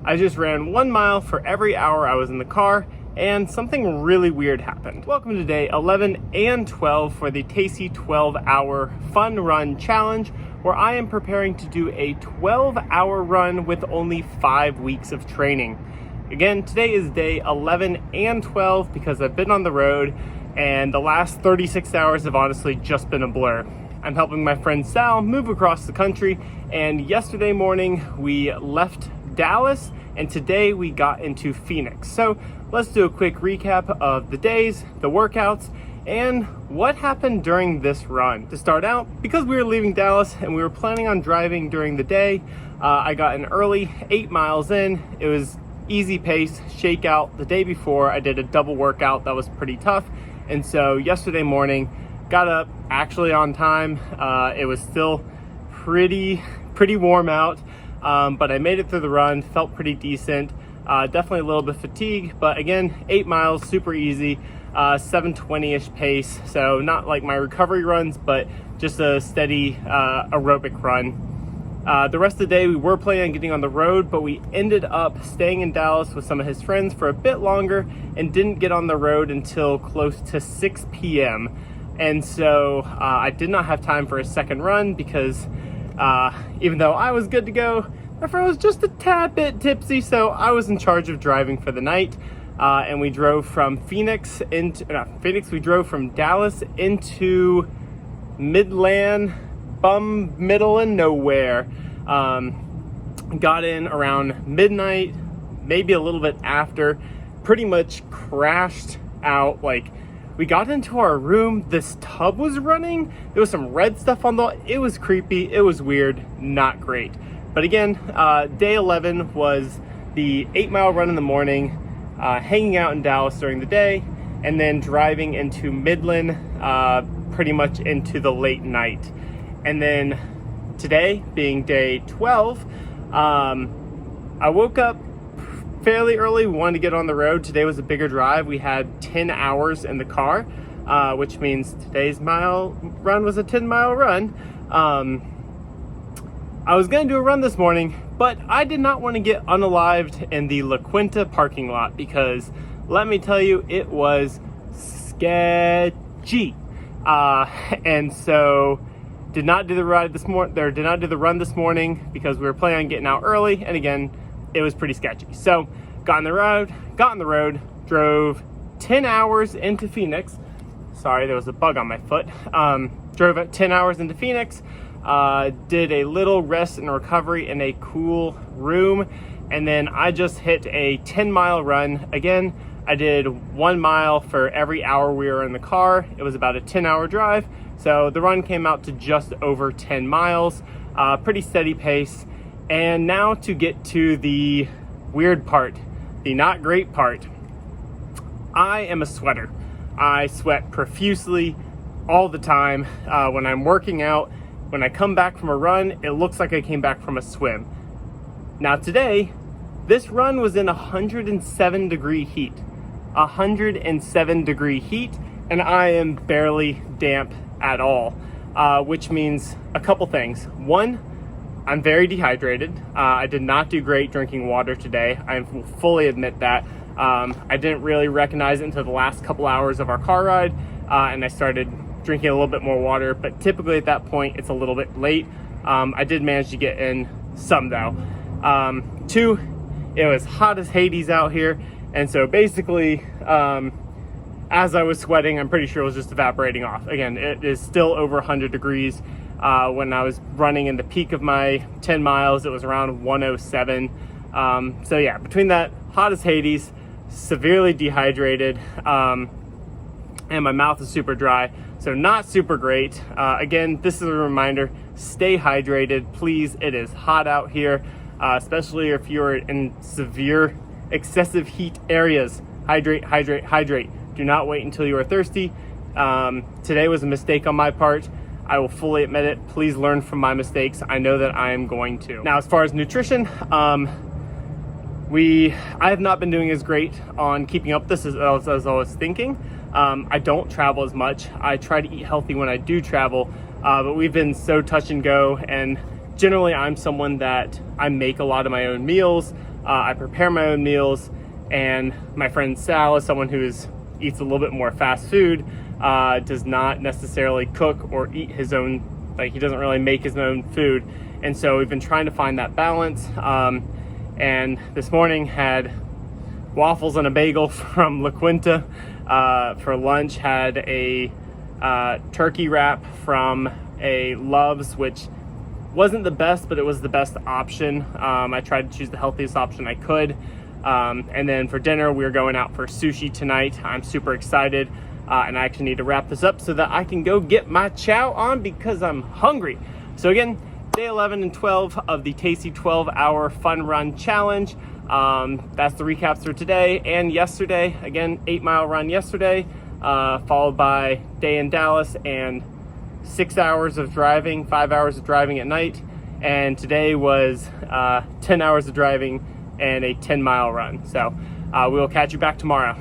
I just ran 1 mile for every hour I was in the car, and something really weird happened. Welcome to day 11 and 12 for the Tacy 12-hour fun run challenge, where I am preparing to do a 12-hour run with only 5 weeks of training. Again, today is day 11 and 12 because I've been on the road and the last 36 hours have honestly just been a blur. I'm helping my friend Sal move across the country, and yesterday morning we left Dallas and today we got into Phoenix. So let's do a quick recap of the days, the workouts, and what happened during this run. To start out, because we were leaving Dallas and we were planning on driving during the day, I got an early 8 miles in. It was easy pace, shakeout. The day before I did a double workout that was pretty tough, and so yesterday morning got up actually on time. It was still pretty warm out, but I made it through the run, felt pretty decent. Definitely a little bit fatigued, but again, 8 miles, super easy, 7:20-ish pace. So not like my recovery runs, but just a steady aerobic run. The rest of the day we were planning on getting on the road, but we ended up staying in Dallas with some of his friends for a bit longer and didn't get on the road until close to 6 p.m. And so I did not have time for a second run because even though I was good to go, my friend was just a tad bit tipsy, so I was in charge of driving for the night. And we drove from we drove from Dallas into Midland, middle and nowhere. Got in around midnight, maybe a little bit after, pretty much crashed out. Like, we got into our room, this tub was running, there was some red stuff on it was creepy, it was weird, not great. But again, day 11 was the 8-mile run in the morning, hanging out in Dallas during the day, and then driving into Midland pretty much into the late night. And then today, being day 12, I woke up fairly early. We wanted to get on the road. Today was a bigger drive. We had 10 hours in the car, which means today's mile run was a 10-mile run. I was going to do a run this morning, but I did not want to get unalived in the La Quinta parking lot because, let me tell you, it was sketchy. And so did not do the run this morning because we were planning on getting out early, and again, it was pretty sketchy. So got on the road, drove 10 hours into Phoenix. Sorry, there was a bug on my foot. Drove at 10 hours into Phoenix, did a little rest and recovery in a cool room, and then I just hit a 10-mile run. Again, I did 1 mile for every hour we were in the car. It was about a 10-hour drive. So the run came out to just over 10 miles, pretty steady pace. And now to get to the weird part, the not great part. I am a sweater. I sweat profusely all the time. When I'm working out, when I come back from a run, it looks like I came back from a swim. Now today, this run was in 107 degree heat. 107 degree heat, and I am barely damp at all, which means a couple things. One, I'm very dehydrated. I did not do great drinking water today. I fully admit that. I didn't really recognize it until the last couple hours of our car ride, and I started drinking a little bit more water, but typically at that point it's a little bit late. I did manage to get in some though. Two, it was hot as Hades out here, and so basically as I was sweating, I'm pretty sure it was just evaporating off. Again, it is still over 100 degrees. When I was running in the peak of my 10 miles, it was around 107. So yeah, between that, hot as Hades, severely dehydrated, and my mouth is super dry, so not super great. Again, this is a reminder, stay hydrated, please. It is hot out here, especially if you're in severe, excessive heat areas. Hydrate, hydrate, hydrate. Do not wait until you are thirsty. Today was a mistake on my part. I will fully admit it. Please learn from my mistakes. I know that I am going to. Now, as far as nutrition, I have not been doing as great on keeping up this as I was thinking. I don't travel as much. I try to eat healthy when I do travel, but we've been so touch and go, and generally I'm someone that I make a lot of my own meals. I prepare my own meals, and my friend Sal is someone who eats a little bit more fast food, does not necessarily cook or eat his own, like he doesn't really make his own food. And so we've been trying to find that balance. And this morning had waffles and a bagel from La Quinta. For lunch had a turkey wrap from a Love's, which wasn't the best, but it was the best option. I tried to choose the healthiest option I could. And then for dinner, we're going out for sushi tonight. I'm super excited, and I actually need to wrap this up so that I can go get my chow on because I'm hungry. So again, day 11 and 12 of the Tacy 12-hour fun run challenge. That's the recaps for today and yesterday. Again, 8-mile run yesterday, followed by day in Dallas and 6 hours of driving, 5 hours of driving at night. And today was 10 hours of driving and a 10-mile run. So we will catch you back tomorrow.